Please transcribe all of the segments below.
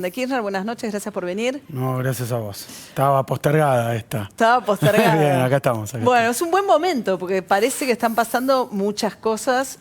De Kirchner, buenas noches, gracias por venir. No, gracias a vos. Estaba postergada esta. Estaba postergada. Bien, acá estamos. Bueno, es un buen momento porque parece que están pasando muchas cosas.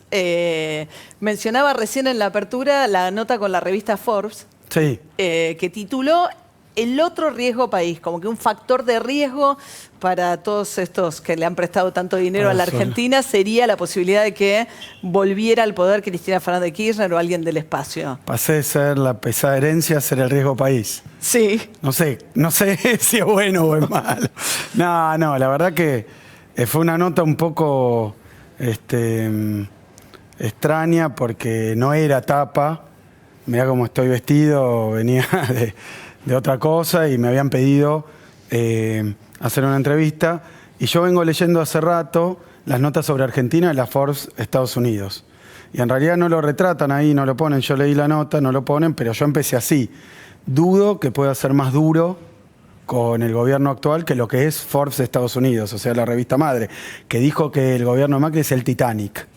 Mencionaba recién en la apertura la nota con la revista Forbes, Sí. Que tituló El otro riesgo país, como que un factor de riesgo para todos estos que le han prestado tanto dinero a la Argentina sería la posibilidad de que volviera al poder Cristina Fernández de Kirchner o alguien del espacio. Pasé de ser la pesada herencia a ser el riesgo país. Sí. No sé si es bueno o es malo. No, la verdad que fue una nota un poco extraña porque no era tapa. Mirá cómo estoy vestido, venía de otra cosa y me habían pedido hacer una entrevista. Y yo vengo leyendo hace rato las notas sobre Argentina de la Forbes Estados Unidos. Y en realidad no lo retratan ahí, no lo ponen. Yo leí la nota, no lo ponen, pero yo empecé así. Dudo que pueda ser más duro con el gobierno actual que lo que es Forbes de Estados Unidos, o sea, la revista madre, que dijo que el gobierno de Macri es el Titanic.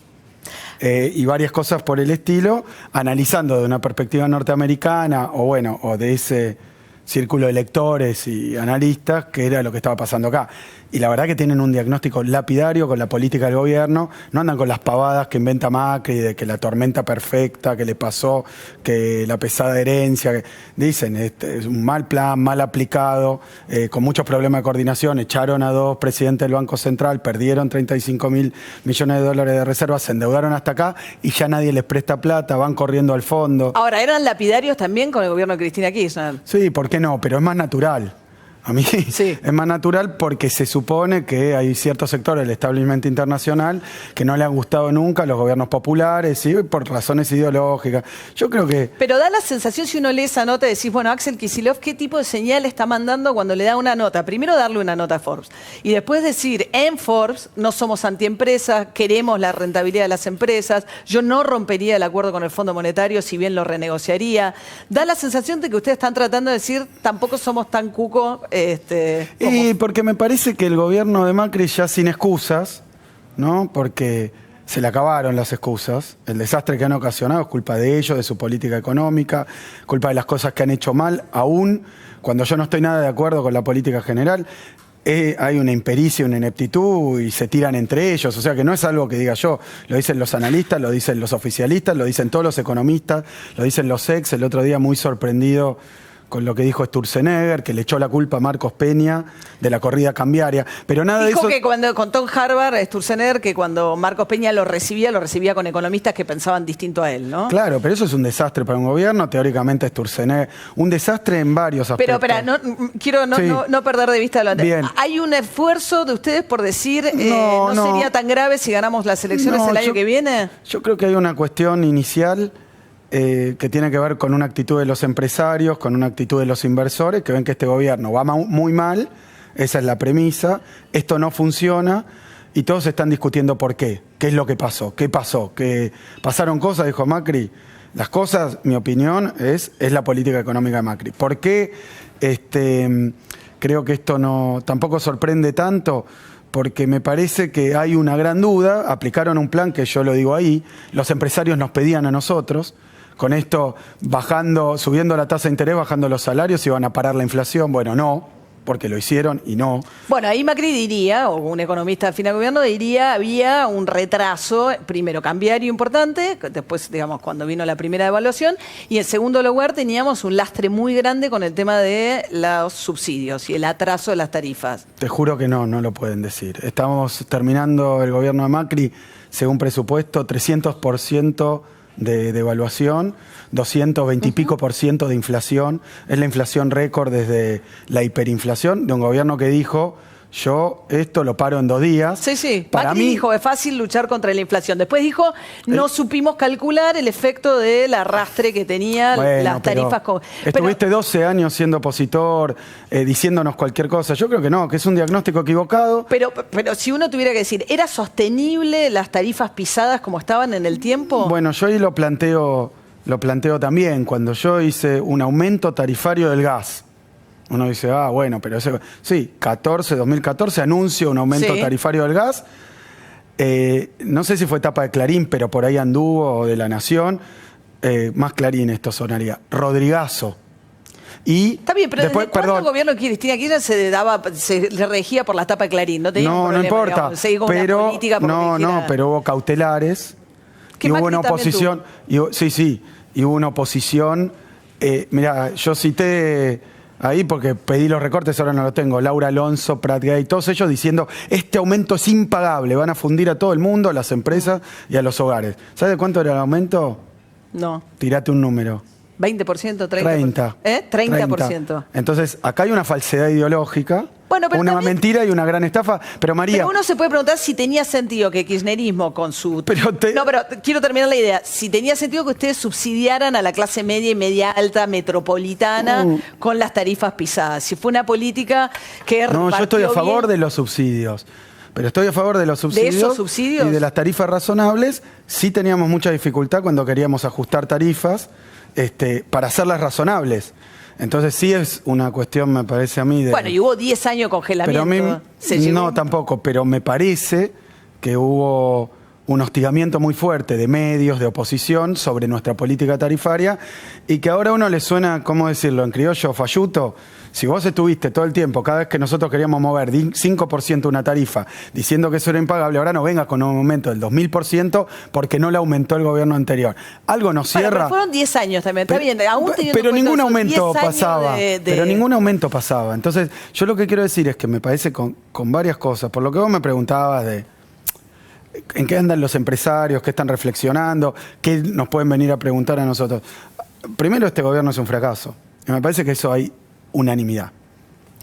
Y varias cosas por el estilo, analizando de una perspectiva norteamericana o de ese círculo de lectores y analistas, que era lo que estaba pasando acá. Y la verdad que tienen un diagnóstico lapidario con la política del gobierno, no andan con las pavadas que inventa Macri, de que la tormenta perfecta que le pasó, que la pesada herencia, que dicen, es un mal plan, mal aplicado, con muchos problemas de coordinación, echaron a dos presidentes del Banco Central, perdieron 35.000 millones de dólares de reservas, se endeudaron hasta acá y ya nadie les presta plata, van corriendo al fondo. Ahora, ¿eran lapidarios también con el gobierno de Cristina Kirchner? Sí, ¿por qué no? Pero es más natural. A mí sí. Es más natural porque se supone que hay ciertos sectores del establishment internacional que no le han gustado nunca a los gobiernos populares, ¿sí? Por razones ideológicas. Yo creo que... Pero da la sensación, si uno lee esa nota, y decís, bueno, Axel Kicillof, ¿qué tipo de señal está mandando cuando le da una nota? Primero darle una nota a Forbes. Y después decir, en Forbes no somos antiempresas, queremos la rentabilidad de las empresas, yo no rompería el acuerdo con el Fondo Monetario, si bien lo renegociaría. Da la sensación de que ustedes están tratando de decir, tampoco somos tan cuco... Y porque me parece que el gobierno de Macri ya sin excusas, ¿no? Porque se le acabaron las excusas. El desastre que han ocasionado es culpa de ellos, de su política económica, culpa de las cosas que han hecho mal, aún cuando yo no estoy nada de acuerdo con la política general. Hay una impericia, una ineptitud y se tiran entre ellos. O sea que no es algo que diga yo. Lo dicen los analistas, lo dicen los oficialistas, lo dicen todos los economistas, lo dicen los ex. El otro día muy sorprendido con lo que dijo Sturzenegger, que le echó la culpa a Marcos Peña de la corrida cambiaria. Pero nada de eso... Dijo que cuando contó en Harvard, Sturzenegger, que cuando Marcos Peña lo recibía con economistas que pensaban distinto a él, ¿no? Claro, pero eso es un desastre para un gobierno, teóricamente Sturzenegger. Un desastre en varios aspectos. Pero espera, quiero no perder de vista lo anterior. Bien. ¿Hay un esfuerzo de ustedes por decir no sería tan grave si ganamos las elecciones el año que viene? Yo creo que hay una cuestión inicial que tiene que ver con una actitud de los empresarios, con una actitud de los inversores, que ven que este gobierno va muy mal, esa es la premisa, esto no funciona y todos están discutiendo por qué. ¿Qué es lo que pasó? ¿Qué pasó? ¿Que pasaron cosas? Dijo Macri. Las cosas, mi opinión, es la política económica de Macri. ¿Por qué creo que esto tampoco sorprende tanto? Porque me parece que hay una gran duda. Aplicaron un plan que yo lo digo ahí, los empresarios nos pedían a nosotros. Con esto, subiendo la tasa de interés, bajando los salarios, iban a parar la inflación. Bueno, no, porque lo hicieron y no. Bueno, ahí Macri diría, o un economista afín al gobierno diría, había un retraso, primero cambiario importante, después, digamos, cuando vino la primera devaluación, y en segundo lugar teníamos un lastre muy grande con el tema de los subsidios y el atraso de las tarifas. Te juro que no lo pueden decir. Estamos terminando el gobierno de Macri, según presupuesto, 300% de devaluación, 220 y pico por ciento de inflación. Es la inflación récord desde la hiperinflación de un gobierno que dijo, yo esto lo paro en 2 días. Sí. Para Macri mí dijo, es fácil luchar contra la inflación. Después dijo, no supimos calcular el efecto del arrastre que tenía las tarifas. Estuviste 12 años siendo opositor, diciéndonos cualquier cosa. Yo creo que no, que es un diagnóstico equivocado. Pero si uno tuviera que decir, ¿era sostenible las tarifas pisadas como estaban en el tiempo? Bueno, yo ahí lo planteo también. Cuando yo hice un aumento tarifario del gas, uno dice, bueno, pero eso... Sí, 2014 anuncio un aumento tarifario del gas. No sé si fue tapa de Clarín, pero por ahí anduvo, o de La Nación. Más Clarín esto sonaría. Rodrigazo Y Está bien, pero después, ¿desde cuándo el gobierno de Cristina Kirchner se regía por la tapa de Clarín? No tenía un problema, no importa, digamos, seguir con una pero política porque dijera- pero hubo cautelares Que y hubo Macri una también oposición, y hubo una oposición. Mirá, yo cité ahí porque pedí los recortes, ahora no lo tengo. Laura Alonso, Prat Gay, todos ellos diciendo este aumento es impagable, van a fundir a todo el mundo, a las empresas y a los hogares. ¿Sabes de cuánto era el aumento? No, Tirate un número. 20%, 30%. 30. 30%. Entonces, acá hay una falsedad ideológica, Bueno, pero una también- mentira y una gran estafa. Pero María, Pero uno se puede preguntar si tenía sentido que kirchnerismo con su... No, pero quiero terminar la idea. Si tenía sentido que ustedes subsidiaran a la clase media y media alta metropolitana con las tarifas pisadas. Si fue una política que no, yo estoy a repartió favor bien- de los subsidios. Pero estoy a favor de los subsidios, esos subsidios? y de las tarifas razonables. Sí teníamos mucha dificultad cuando queríamos ajustar tarifas para hacerlas razonables. Entonces sí es una cuestión, me parece a mí, de... Bueno, y hubo 10 años de Pero a congelamiento. mí, no, tampoco, pero me parece que hubo un hostigamiento muy fuerte de medios, de oposición, sobre nuestra política tarifaria, y que ahora a uno le suena, ¿cómo decirlo?, en criollo, falluto. Si vos estuviste todo el tiempo, cada vez que nosotros queríamos mover 5% una tarifa, diciendo que eso era impagable, ahora no vengas con un aumento del 2000% porque no le aumentó el gobierno anterior. Algo nos Bueno, cierra... pero fueron 10 años también, está bien. Aún teniendo Pero en cuenta ningún esos aumento 10 años pasaba. de- Pero ningún aumento pasaba. Entonces, yo lo que quiero decir es que me parece con varias cosas. Por lo que vos me preguntabas de en qué andan los empresarios, qué están reflexionando, qué nos pueden venir a preguntar a nosotros. Primero, este gobierno es un fracaso. Y me parece que eso hay unanimidad.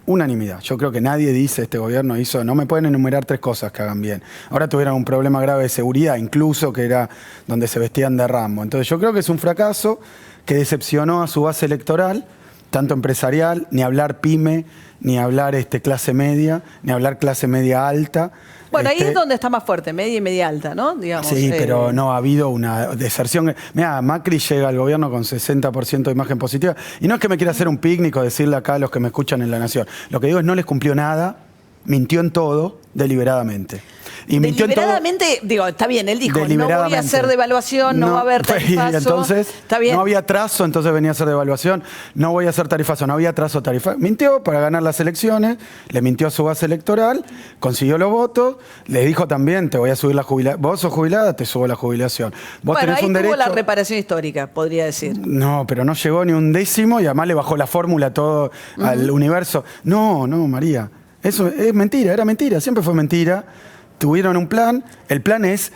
Unanimidad. Yo creo que nadie dice este gobierno hizo, no me pueden enumerar 3 cosas que hagan bien. Ahora tuvieron un problema grave de seguridad, incluso que era donde se vestían de Rambo. Entonces yo creo que es un fracaso que decepcionó a su base electoral, tanto empresarial, ni hablar pyme, ni hablar clase media, ni hablar clase media alta. Bueno, ahí es donde está más fuerte, media y media alta, ¿no? Digamos, Sí, pero no ha habido una deserción. Mira, Macri llega al gobierno con 60% de imagen positiva. Y no es que me quiera hacer un picnic o decirle acá a los que me escuchan en La Nación. Lo que digo es no les cumplió nada, mintió en todo, deliberadamente. Y mintió en todo. Deliberadamente, digo, está bien, él dijo, no voy a Deliberadamente. hacer devaluación, no va a haber tarifazo. Y entonces, está bien. no había trazo, entonces venía a hacer devaluación. No voy a hacer tarifazo, no había trazo tarifario. Mintió para ganar las elecciones, le mintió a su base electoral, consiguió los votos, le dijo también, te voy a subir la jubilación. Vos sos jubilada, te subo la jubilación. Vos Bueno, tenés ahí un tuvo derecho. la reparación histórica, podría decir. No, pero no llegó ni un décimo y además le bajó la fórmula todo al universo. No, María. Eso es mentira, era mentira, siempre fue mentira. Tuvieron un plan, el plan es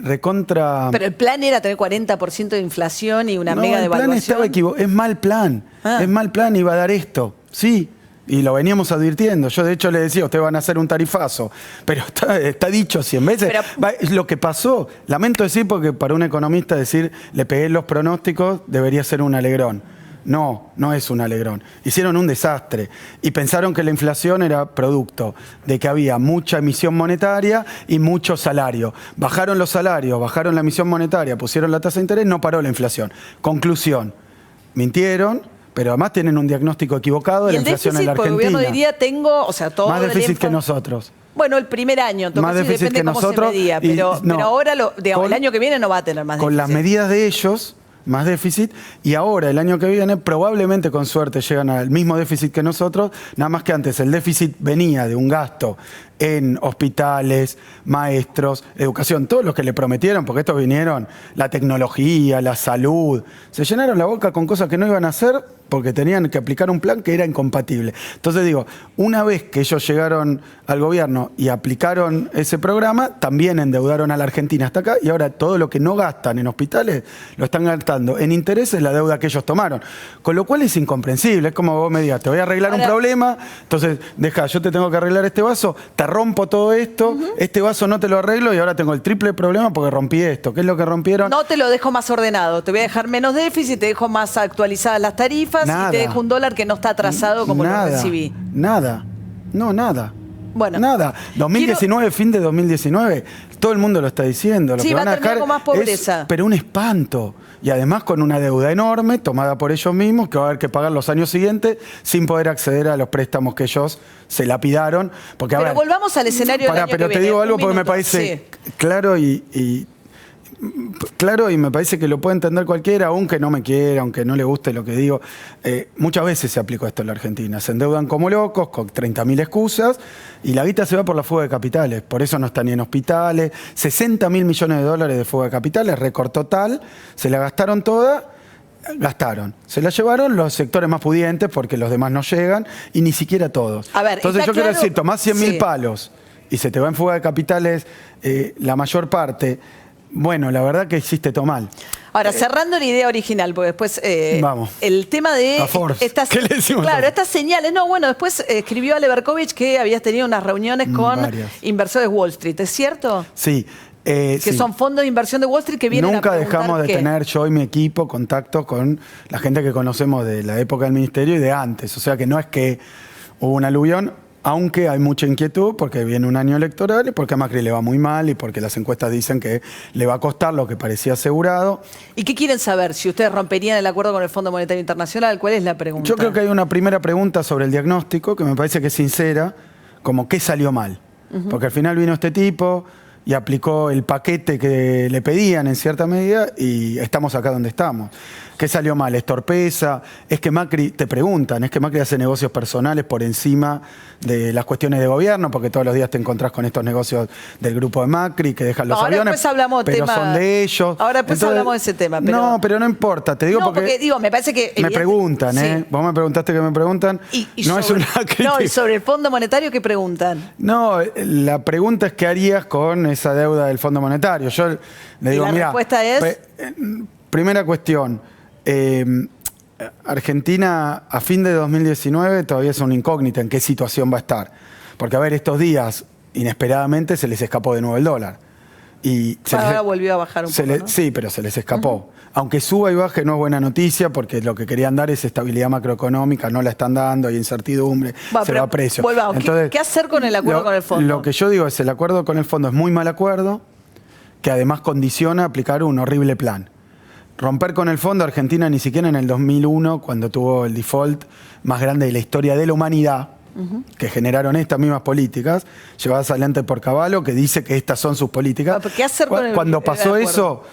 recontra... Pero el plan era tener 40% de inflación y una No, mega el plan devaluación. estaba equivocado, es mal plan, es mal plan, iba a dar esto, sí. Y lo veníamos advirtiendo. Yo, de hecho, le decía, ustedes van a hacer un tarifazo. Pero está dicho 100 veces. Es lo que pasó. Lamento decir, porque para un economista decir, le pegué los pronósticos, debería ser un alegrón. No es un alegrón. Hicieron un desastre. Y pensaron que la inflación era producto de que había mucha emisión monetaria y mucho salario. Bajaron los salarios, bajaron la emisión monetaria, pusieron la tasa de interés, no paró la inflación. Conclusión. Mintieron. Pero además tienen un diagnóstico equivocado de la inflación en la porque el Argentina. gobierno diría, todo más el déficit que énfasis- nosotros. Bueno, el primer año, en todo Más caso, y déficit depende que cómo nosotros. se medía, y pero ahora, digamos, el año que viene no va a tener más Con las déficit. medidas de ellos, más déficit, y ahora el año que viene probablemente con suerte llegan al mismo déficit que nosotros, nada más que antes el déficit venía de un gasto en hospitales, maestros, educación, todos los que le prometieron, porque estos vinieron, la tecnología, la salud, se llenaron la boca con cosas que no iban a hacer porque tenían que aplicar un plan que era incompatible. Entonces digo, una vez que ellos llegaron al gobierno y aplicaron ese programa, también endeudaron a la Argentina hasta acá y ahora todo lo que no gastan en hospitales lo están gastando en intereses la deuda que ellos tomaron. Con lo cual es incomprensible, es como vos me digas, te voy a arreglar un problema, entonces deja, yo te tengo que arreglar este vaso, te rompo todo esto, este vaso no te lo arreglo y ahora tengo el triple problema porque rompí esto. ¿Qué es lo que rompieron? No te lo dejo más ordenado, te voy a dejar menos déficit, te dejo más actualizadas las tarifas Nada. y te dejo un dólar que no está atrasado como lo recibí. Nada. Bueno, nada. 2019, fin de 2019, todo el mundo lo está diciendo. Lo Sí, que va van a a terminar dejar con más pobreza. pero un espanto. Y además con una deuda enorme tomada por ellos mismos que va a haber que pagar los años siguientes sin poder acceder a los préstamos que ellos se lapidaron. Porque, pero volvamos al escenario del año pero que te viene. digo algo Un porque me minuto, parece claro y claro, y me parece que lo puede entender cualquiera, aunque no me quiera, aunque no le guste lo que digo. Muchas veces se aplicó esto en la Argentina. Se endeudan como locos, con 30.000 excusas, y la guita se va por la fuga de capitales. Por eso no están ni en hospitales. 60.000 millones de dólares de fuga de capitales, récord total. Se la gastaron toda. Se la llevaron los sectores más pudientes porque los demás no llegan, y ni siquiera todos. A ver, entonces yo quiero decir, tomás 100.000 sí. palos y se te va en fuga de capitales la mayor parte. Bueno, la verdad que hiciste todo mal. Ahora, cerrando la idea original, porque después vamos. el tema de A Forbes. estas, ¿Qué le decimos? claro, estas señales. No, bueno, después escribió Ale Berkovich que habías tenido unas reuniones con varias. inversores de Wall Street, ¿es cierto? Sí. Que sí. son fondos de inversión de Wall Street que vienen Nunca a preguntar dejamos de qué. tener yo y mi equipo contacto con la gente que conocemos de la época del ministerio y de antes. O sea que no es que hubo un aluvión, aunque hay mucha inquietud porque viene un año electoral y porque a Macri le va muy mal y porque las encuestas dicen que le va a costar lo que parecía asegurado. ¿Y qué quieren saber? Si ustedes romperían el acuerdo con el Fondo Monetario Internacional, ¿cuál es la pregunta? Yo creo que hay una primera pregunta sobre el diagnóstico que me parece que es sincera, como ¿qué salió mal? Porque al final vino este tipo y aplicó el paquete que le pedían en cierta medida y estamos acá donde estamos. ¿Qué salió mal? ¿Es torpeza? ¿Es que Macri, te preguntan, es que Macri hace negocios personales por encima de las cuestiones de gobierno? Porque todos los días te encontrás con estos negocios del grupo de Macri que dejan los aviones, después hablamos pero son de ellos. Ahora después hablamos de ese tema. Pero... No, pero no importa, te digo no, porque digo, me parece que... me preguntan, ¿eh? Sí. Vos me preguntaste que me preguntan. Y no sobre, es una crítica. no, y sobre el Fondo Monetario, ¿qué preguntan? No, la pregunta es qué harías con esa deuda del Fondo Monetario. Yo le digo, ¿Y la mira, respuesta es? Primera cuestión, Argentina a fin de 2019 todavía es una incógnita en qué situación va a estar. Porque a ver, estos días inesperadamente se les escapó de nuevo el dólar. Y Ahora volvió a bajar un poco, ¿no? Sí, pero se les escapó. Aunque suba y baje no es buena noticia porque lo que querían dar es estabilidad macroeconómica, no la están dando, hay incertidumbre, se va a precio. Volvamos. Entonces, ¿Qué hacer con el acuerdo con el fondo? Lo que yo digo es el acuerdo con el fondo es muy mal acuerdo, que además condiciona aplicar un horrible plan. Romper con el fondo, Argentina ni siquiera en el 2001, cuando tuvo el default más grande de la historia de la humanidad, que generaron estas mismas políticas, llevadas adelante por Cavallo, que dice que estas son sus políticas. ¿Qué hacer con Cuando pasó eso,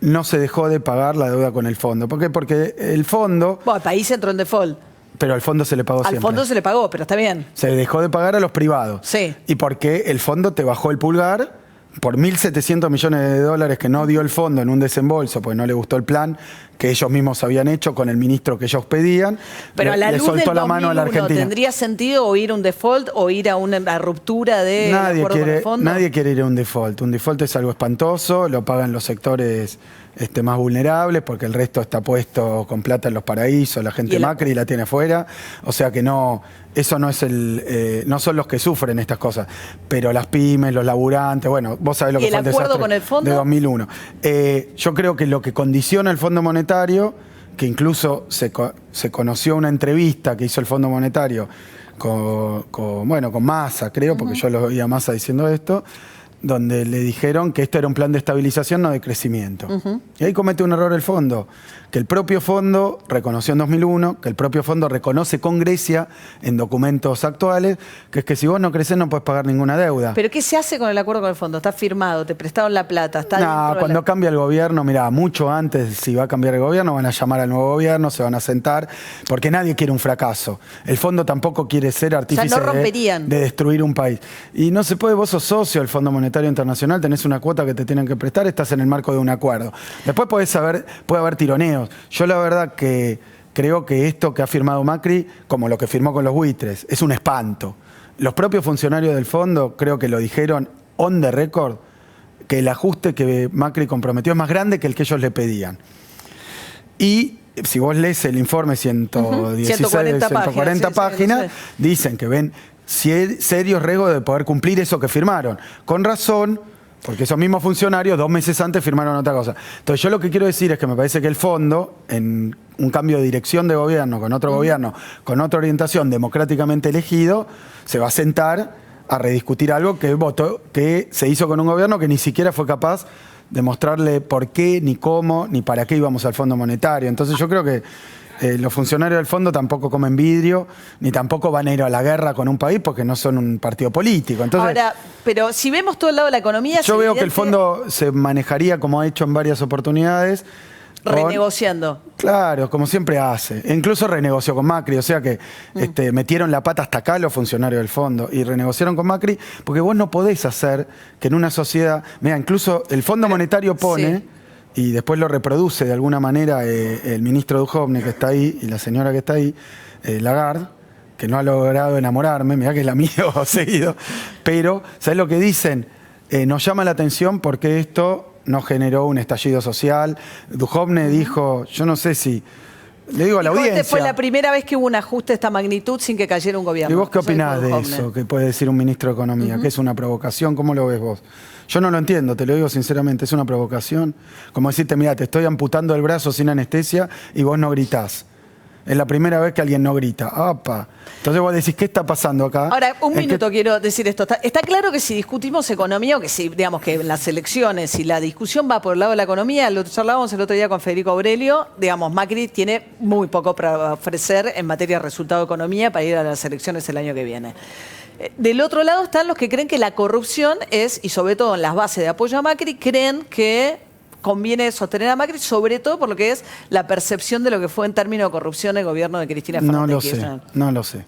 no se dejó de pagar la deuda con el fondo. ¿Por qué? Porque el fondo... Bueno, el país entró en default. Pero al fondo se le pagó siempre. Al fondo se le pagó, pero está bien. Se dejó de pagar a los privados. Sí. Y porque el fondo te bajó el pulgar por 1.700 millones de dólares que no dio el fondo en un desembolso, porque no le gustó el plan que ellos mismos habían hecho con el ministro que ellos pedían. Pero a la luz soltó del la mano a la 2001, Argentina. ¿tendría sentido o ir a un default o ir a una ruptura del acuerdo con el fondo? Nadie quiere ir a un default. Un default es algo espantoso, lo pagan los sectores más vulnerables porque el resto está puesto con plata en los paraísos, la gente Macri la tiene afuera. O sea que no, eso no es no son los que sufren estas cosas. Pero las pymes, los laburantes, bueno, vos sabés lo que fue el desastre con el fondo? de 2001. Yo creo que lo que condiciona el Fondo Monetario, que incluso se conoció una entrevista que hizo el Fondo Monetario con Massa, creo, porque yo lo oía a Massa diciendo esto, donde le dijeron que esto era un plan de estabilización, no de crecimiento. Y ahí comete un error el fondo, que el propio fondo reconoció en 2001, que el propio fondo reconoce con Grecia en documentos actuales, que es que si vos no crecés no podés pagar ninguna deuda. ¿Pero qué se hace con el acuerdo con el fondo? Está firmado, te prestaron la plata, está cuando cambia el gobierno, mirá, mucho antes, si va a cambiar el gobierno, van a llamar al nuevo gobierno, se van a sentar, porque nadie quiere un fracaso. El fondo tampoco quiere ser artífice de destruir un país. Y no se puede, vos sos socio del Fondo Monetario Internacional, tenés una cuota que te tienen que prestar, estás en el marco de un acuerdo. Después puede haber tironeos. Yo la verdad que creo que esto que ha firmado Macri, como lo que firmó con los buitres, es un espanto. Los propios funcionarios del fondo creo que lo dijeron on the record, que el ajuste que Macri comprometió es más grande que el que ellos le pedían. Y si vos lees el informe 140 páginas, dicen que ven serios riesgos de poder cumplir eso que firmaron. Con razón, porque esos mismos funcionarios 2 meses antes firmaron otra cosa. Entonces yo lo que quiero decir es que me parece que el fondo, en un cambio de dirección de gobierno, con otro gobierno, con otra orientación democráticamente elegido, se va a sentar a rediscutir algo que se hizo con un gobierno que ni siquiera fue capaz de mostrarle por qué, ni cómo, ni para qué íbamos al Fondo Monetario. Entonces yo creo que Los funcionarios del fondo tampoco comen vidrio, ni tampoco van a ir a la guerra con un país porque no son un partido político. Entonces, ahora, pero si vemos todo el lado de la economía... yo veo que el fondo se manejaría, como ha hecho en varias oportunidades, renegociando. Claro, como siempre hace. E incluso renegoció con Macri, o sea que metieron la pata hasta acá los funcionarios del fondo y renegociaron con Macri porque vos no podés hacer que en una sociedad... Mira, incluso el Fondo Monetario pone... Sí. Y después lo reproduce de alguna manera el ministro Duhovne que está ahí y la señora que está ahí, Lagarde, que no ha logrado enamorarme, mirá que la miro seguido, pero ¿sabés lo que dicen? Nos llama la atención porque esto no generó un estallido social. Duhovne dijo, yo no sé si... Le digo a la audiencia... Fue la primera vez que hubo un ajuste de esta magnitud sin que cayera un gobierno. ¿Y vos qué opinás de eso que puede decir un ministro de Economía? ¿Que es una provocación? ¿Cómo lo ves vos? Yo no lo entiendo, te lo digo sinceramente, es una provocación. Como decirte, mira, te estoy amputando el brazo sin anestesia y vos no gritás. Es la primera vez que alguien no grita. ¡Apa! Entonces vos decís, ¿qué está pasando acá? Ahora, un minuto quiero decir esto. Está claro que si discutimos economía, o que si, digamos, que en las elecciones, si la discusión va por el lado de la economía, lo charlábamos el otro día con Federico Aurelio, digamos, Macri tiene muy poco para ofrecer en materia de resultado de economía para ir a las elecciones el año que viene. Del otro lado están los que creen que la corrupción es, y sobre todo en las bases de apoyo a Macri, creen que conviene sostener a Macri, sobre todo por lo que es la percepción de lo que fue en términos de corrupción el gobierno de Cristina Fernández de Kirchner. No lo sé.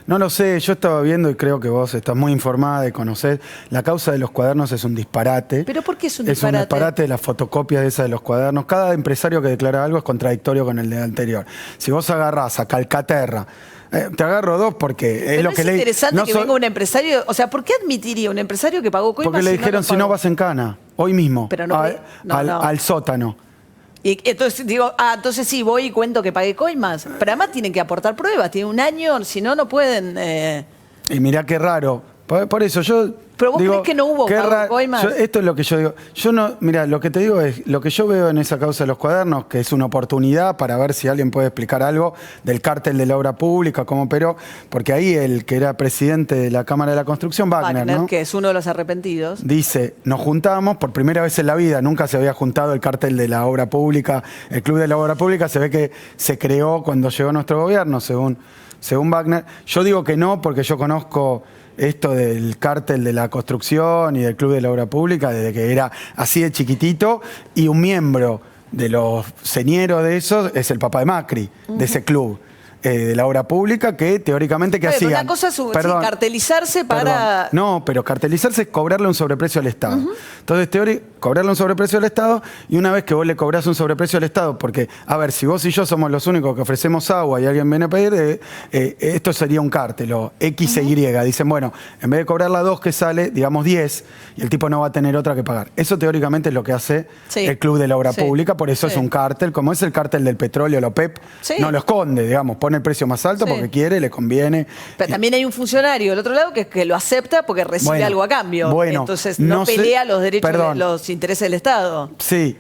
No lo sé, yo estaba viendo y creo que vos estás muy informada de conocer. La causa de los cuadernos es un disparate. ¿Pero por qué es un disparate? Es un disparate de las fotocopias de esas de los cuadernos. Cada empresario que declara algo es contradictorio con el de anterior. Si vos agarrás a Calcaterra, te agarro dos porque es lo que leí. Es interesante que venga un empresario, o sea, ¿por qué admitiría un empresario que pagó coimas? Porque le dijeron, si no vas en cana, hoy mismo, pero al sótano. Y entonces digo, entonces sí, voy y cuento que pagué coimas. Pero además tienen que aportar pruebas, tienen un año, si no, no pueden... Y mirá qué raro. Por eso yo... Pero vos crees que no hubo coimas. Esto es lo que yo digo. Yo no, mira, lo que te digo es, lo que yo veo en esa causa de los cuadernos, que es una oportunidad para ver si alguien puede explicar algo del cártel de la obra pública, cómo operó, porque ahí el que era presidente de la Cámara de la Construcción, Wagner, ¿no? Que es uno de los arrepentidos. Dice, nos juntamos, por primera vez en la vida, nunca se había juntado el cártel de la obra pública, el Club de la Obra Pública, se ve que se creó cuando llegó nuestro gobierno, según Wagner. Yo digo que no, porque yo conozco esto del cártel de la construcción y del Club de la Obra Pública desde que era así de chiquitito, y un miembro de los señeros de esos es el papá de Macri, de ese club de la obra pública, que teóricamente hacían. Una cosa es cartelizarse para... No, pero cartelizarse es cobrarle un sobreprecio al Estado. Entonces, cobrarle un sobreprecio al Estado, y una vez que vos le cobrás un sobreprecio al Estado, porque, a ver, si vos y yo somos los únicos que ofrecemos agua y alguien viene a pedir, esto sería un cártel, o X e Y. Dicen, bueno, en vez de cobrar la 2 que sale, digamos 10, y el tipo no va a tener otra que pagar. Eso teóricamente es lo que hace el Club de la Obra Pública, por eso es un cártel, como es el cártel del petróleo, lo PEP, no lo esconde, digamos, pone el precio más alto porque quiere, le conviene. Pero también hay un funcionario del otro lado que lo acepta porque recibe algo a cambio. Entonces no pelea los derechos de los intereses del Estado. Sí.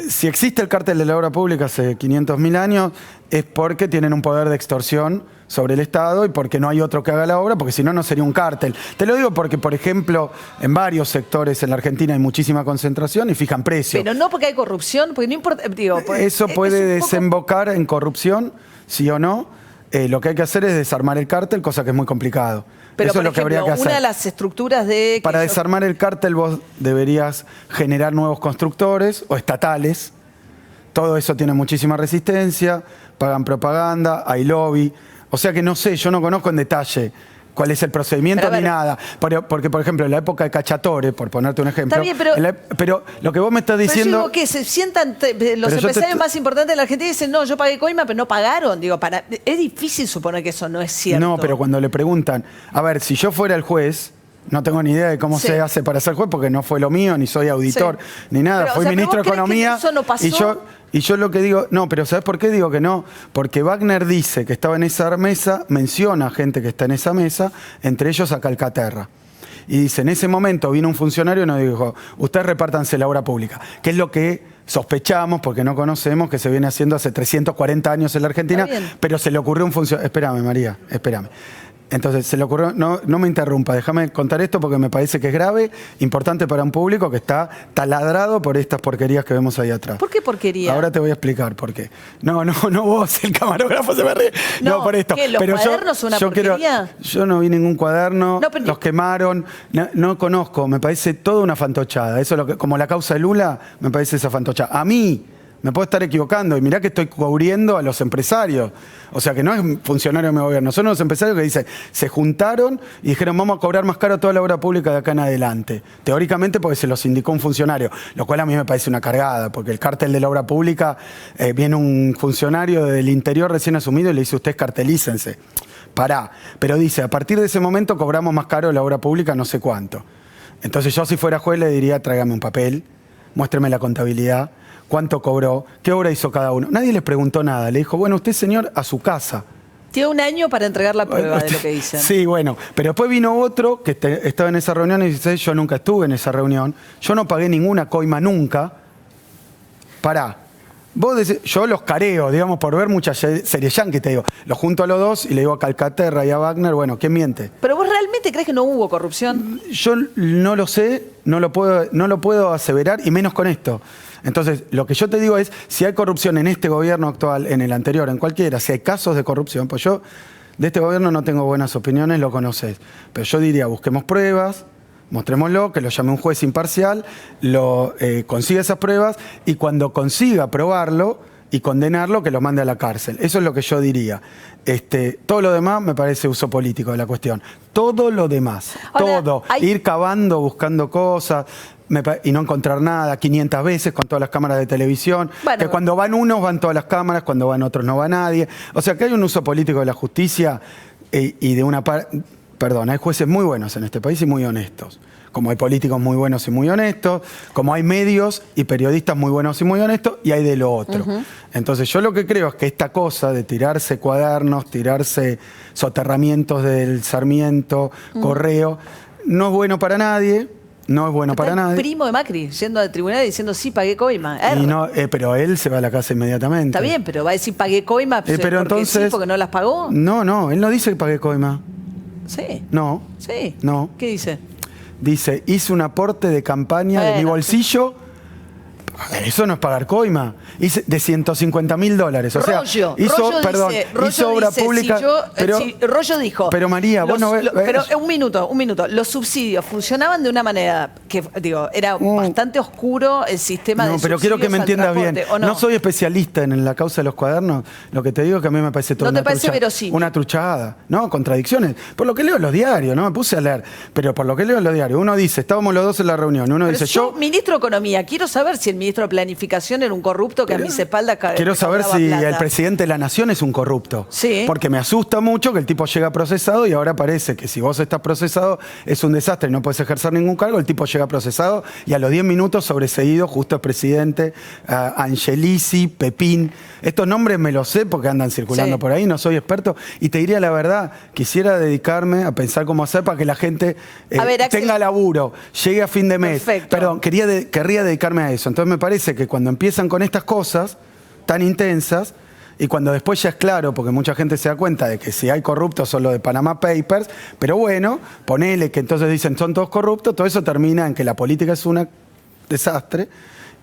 Si existe el cártel de la obra pública hace 500.000 años, es porque tienen un poder de extorsión sobre el Estado y porque no hay otro que haga la obra, porque si no, no sería un cártel. Te lo digo porque, por ejemplo, en varios sectores en la Argentina hay muchísima concentración y fijan precios. Pero no porque hay corrupción, porque no importa... Eso puede desembocar en corrupción, sí o no. Lo que hay que hacer es desarmar el cártel, cosa que es muy complicado. Pero, eso es lo que habría que hacer. Una de las estructuras de... Para desarmar el cártel vos deberías generar nuevos constructores o estatales. Todo eso tiene muchísima resistencia, pagan propaganda, hay lobby. O sea que no sé, yo no conozco en detalle cuál es el procedimiento ni nada. Porque, por ejemplo, en la época de Cacciatore, por ponerte un ejemplo... Está bien, pero lo que vos me estás diciendo... Pero yo digo que se sientan los empresarios más importantes de la Argentina y dicen, no, yo pagué coima, pero no pagaron. Digo, es difícil suponer que eso no es cierto. No, pero cuando le preguntan, a ver, si yo fuera el juez... No tengo ni idea de cómo se hace para ser juez, porque no fue lo mío, ni soy auditor, ni nada. Pero, fui ministro de Economía. ¿Eso no pasó? Y yo lo que digo, no, pero ¿sabes por qué digo que no? Porque Wagner dice que estaba en esa mesa, menciona a gente que está en esa mesa, entre ellos a Calcaterra. Y dice, en ese momento vino un funcionario y nos dijo, ustedes repártanse la obra pública, que es lo que sospechamos, porque no conocemos, que se viene haciendo hace 340 años en la Argentina, pero se le ocurrió un funcionario. Espérame, María, espérame. Entonces se le ocurrió, no me interrumpa, déjame contar esto porque me parece que es grave, importante para un público que está taladrado por estas porquerías que vemos ahí atrás. ¿Por qué porquería? Ahora te voy a explicar por qué. No vos, el camarógrafo se me ríe. No, por esto. ¿Qué, los cuadernos son una porquería? Yo no vi ningún cuaderno, No, pero- los quemaron, no conozco, me parece toda una fantochada. Eso es lo que, como la causa de Lula, me parece esa fantochada. A mí me puedo estar equivocando y mirá que estoy cubriendo a los empresarios. O sea que no es funcionario de mi gobierno, son los empresarios que dicen, se juntaron y dijeron vamos a cobrar más caro toda la obra pública de acá en adelante. Teóricamente porque se los indicó un funcionario, lo cual a mí me parece una cargada, porque el cártel de la obra pública, viene un funcionario del interior recién asumido y le dice ustedes cartelícense. Pará, pero dice, a partir de ese momento cobramos más caro la obra pública no sé cuánto. Entonces yo si fuera juez le diría tráigame un papel, muéstreme la contabilidad, cuánto cobró, qué obra hizo cada uno. Nadie les preguntó nada. Le dijo, bueno, usted, señor, a su casa. Tiene un año para entregar la prueba de lo que dicen. Sí, bueno. Pero después vino otro que estaba en esa reunión y dice, yo nunca estuve en esa reunión. Yo no pagué ninguna coima nunca. Pará. Vos decís, yo los careo, digamos, por ver muchas series yankee, te digo. Los junto a los dos y le digo a Calcaterra y a Wagner, bueno, ¿quién miente? ¿Pero vos realmente crees que no hubo corrupción? Yo no lo sé, no lo puedo aseverar, y menos con esto. Entonces, lo que yo te digo es, si hay corrupción en este gobierno actual, en el anterior, en cualquiera, si hay casos de corrupción, pues yo de este gobierno no tengo buenas opiniones, lo conoces. Pero yo diría, busquemos pruebas, mostrémoslo, que lo llame un juez imparcial, consiga esas pruebas, y cuando consiga probarlo y condenarlo, que lo mande a la cárcel. Eso es lo que yo diría. Todo lo demás me parece uso político de la cuestión. Todo lo demás. Ahora, todo. Ir cavando, buscando cosas y no encontrar nada 500 veces con todas las cámaras de televisión. Bueno, que cuando van unos van todas las cámaras, cuando van otros no va nadie. O sea que hay un uso político de la justicia y de una parte... Perdón, hay jueces muy buenos en este país y muy honestos. Como hay políticos muy buenos y muy honestos, como hay medios y periodistas muy buenos y muy honestos, y hay de lo otro. Entonces yo lo que creo es que esta cosa de tirarse cuadernos, tirarse soterramientos del Sarmiento, Correo, no es bueno para nadie, no es bueno para nadie. Primo de Macri, yendo al tribunal diciendo sí, pagué coima. Y no, pero él se va a la casa inmediatamente. Está bien, pero va a decir pagué coima pero porque entonces, sí, porque no las pagó. No, él no dice que pagué coima. Sí. No. Sí. No. ¿Qué dice? Dice, hice un aporte de campaña de mi bolsillo. Eso no es pagar coima. Hice de $150.000. O sea, Rollo hizo obra dice, pública. Rollo dijo. Pero María, vos no ves. Pero un minuto. Los subsidios funcionaban de una manera que, digo, era bastante oscuro el sistema de subsidios. No, pero quiero que me entiendas bien. ¿O no? No soy especialista en la causa de los cuadernos. Lo que te digo es que a mí me parece todo ¿No te parece verosímil? Una truchada. No, contradicciones. Por lo que leo en los diarios, no me puse a leer. Pero por lo que leo en los diarios, uno dice, estábamos los dos en la reunión. Uno dice, yo. Ministro de Economía, quiero saber si el ministro de Planificación era un corrupto que a mis espaldas quiero saber si el presidente de la nación es un corrupto. Sí. Porque me asusta mucho que el tipo llega procesado y ahora parece que si vos estás procesado es un desastre y no puedes ejercer ningún cargo, el tipo llega procesado y a los 10 minutos sobreseído, justo es presidente, Angelici, Pepín. Estos nombres me los sé porque andan circulando por ahí, no soy experto. Y te diría la verdad, quisiera dedicarme a pensar cómo hacer para que la gente tenga laburo, llegue a fin de mes. Perfecto. Perdón, querría dedicarme a eso. Entonces me parece que cuando empiezan con estas cosas tan intensas y cuando después ya es claro, porque mucha gente se da cuenta de que si hay corruptos son los de Panama Papers, pero bueno, ponele que entonces dicen son todos corruptos, todo eso termina en que la política es un desastre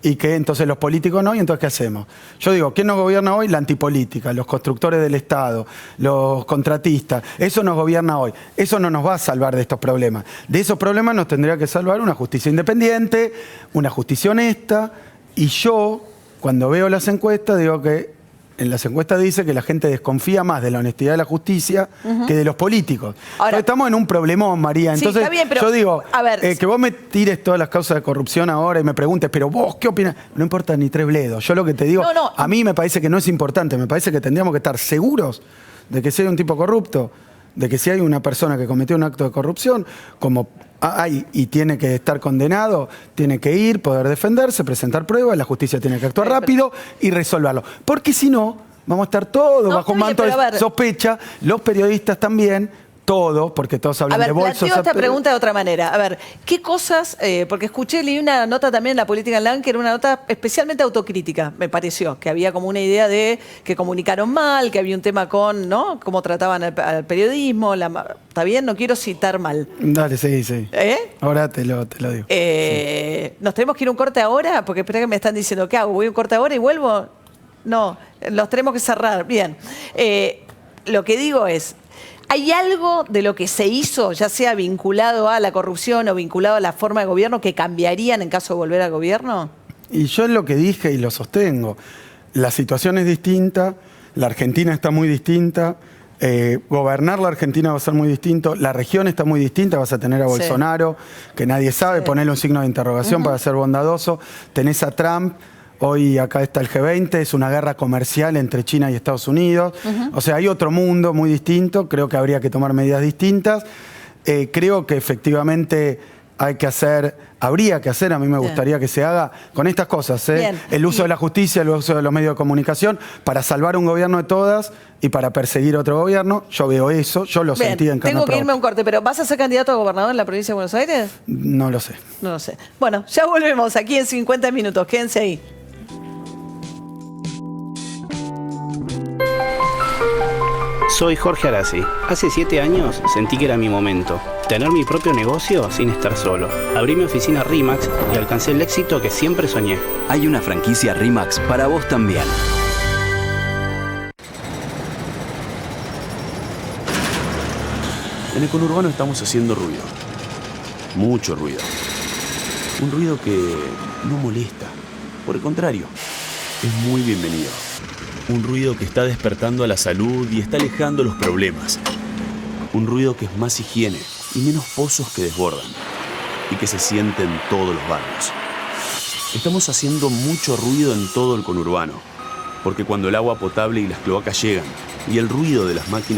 y que entonces los políticos no, y entonces ¿qué hacemos? Yo digo, ¿quién nos gobierna hoy? La antipolítica, los constructores del Estado, los contratistas, eso nos gobierna hoy. Eso no nos va a salvar de estos problemas. De esos problemas nos tendría que salvar una justicia independiente, una justicia honesta, y yo, cuando veo las encuestas, digo que en las encuestas dice que la gente desconfía más de la honestidad de la justicia que de los políticos. Ahora, estamos en un problemón, María. Entonces, sí, está bien, pero, yo digo, a ver, que vos me tires todas las causas de corrupción ahora y me preguntes, pero vos, ¿qué opinas? No importa ni tres bledos. Yo lo que te digo, a mí me parece que no es importante. Me parece que tendríamos que estar seguros de que si hay un tipo corrupto, de que si hay una persona que cometió un acto de corrupción, como hay y tiene que estar condenado, tiene que ir, poder defenderse, presentar pruebas, la justicia tiene que actuar rápido y resolverlo. Porque si no, vamos a estar todos bajo un manto de sospecha, los periodistas también, todo, porque todos A hablan ver, de bolsos. planteo esta pregunta de otra manera. A ver, ¿qué cosas, porque leí una nota también en La Política Online, que era una nota especialmente autocrítica, me pareció, que había como una idea de que comunicaron mal, que había un tema con, ¿no? Cómo trataban al periodismo, ¿está bien? No quiero citar mal. Dale, sí. Ahora te lo digo. ¿Nos tenemos que ir a un corte ahora? Porque espera que me están diciendo, ¿qué hago? ¿Voy a un corte ahora y vuelvo? No, los tenemos que cerrar. Bien. Lo que digo es, ¿hay algo de lo que se hizo, ya sea vinculado a la corrupción o vinculado a la forma de gobierno, que cambiarían en caso de volver al gobierno? Y yo es lo que dije y lo sostengo. La situación es distinta, la Argentina está muy distinta, gobernar la Argentina va a ser muy distinto, la región está muy distinta, vas a tener a Bolsonaro, que nadie sabe, ponerle un signo de interrogación para ser bondadoso, tenés a Trump. Hoy acá está el G20, es una guerra comercial entre China y Estados Unidos. O sea, hay otro mundo muy distinto, creo que habría que tomar medidas distintas. Creo que efectivamente habría que hacer, a mí me gustaría que se haga con estas cosas, el uso de la justicia, el uso de los medios de comunicación, para salvar un gobierno de todas y para perseguir otro gobierno. Yo veo eso, yo lo sentí en carne Tengo que propia. irme a un corte, pero ¿vas a ser candidato a gobernador en la provincia de Buenos Aires? No lo sé. No lo sé. Bueno, ya volvemos aquí en 50 minutos, quédense ahí. Soy Jorge Arasi. Hace 7 años sentí que era mi momento. Tener mi propio negocio sin estar solo. Abrí mi oficina RE/MAX y alcancé el éxito que siempre soñé. Hay una franquicia RE/MAX para vos también. En el conurbano estamos haciendo ruido. Mucho ruido. Un ruido que no molesta. Por el contrario, es muy bienvenido. Un ruido que está despertando a la salud y está alejando los problemas. Un ruido que es más higiene y menos pozos que desbordan. Y que se siente en todos los barrios. Estamos haciendo mucho ruido en todo el conurbano. Porque cuando el agua potable y las cloacas llegan y el ruido de las máquinas